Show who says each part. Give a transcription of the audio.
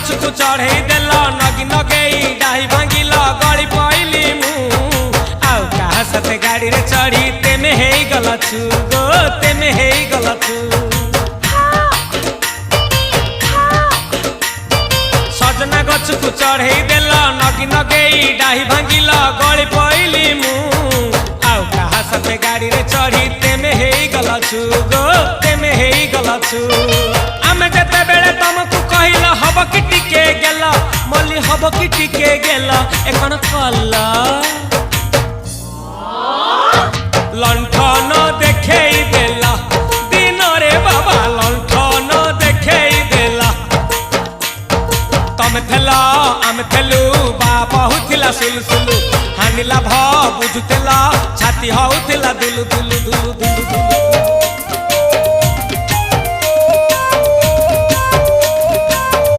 Speaker 1: गछकु चढ़े देल नगी नगेई डाही भांगिल गली पइली मु आउ कहा साथे गाड़ी रे चढ़ी तेमे हेई गलछु गो तेमे हेई गलछु सजना गछकु चढ़े देल नगी नगेई डाही भांगिल गली पइली मु आउ कहा साथे गाड़ी रे चढ़ी तेमे हेई गलछु गो तेमे हेई गलछु आमे जते बेले तुमको कहिल हब कि टिके गेल मल्ली हब कि टिके गेल एकन कल लंठन देखेई देला दिन रे बाबा लंठन देखेई देला तमे थेला आमे थेलु बाबा हुथिला सुलसुलु हानिला भ बुझुतेला छाती हउथिला दुलु दुलु दुलु दुलु दुलु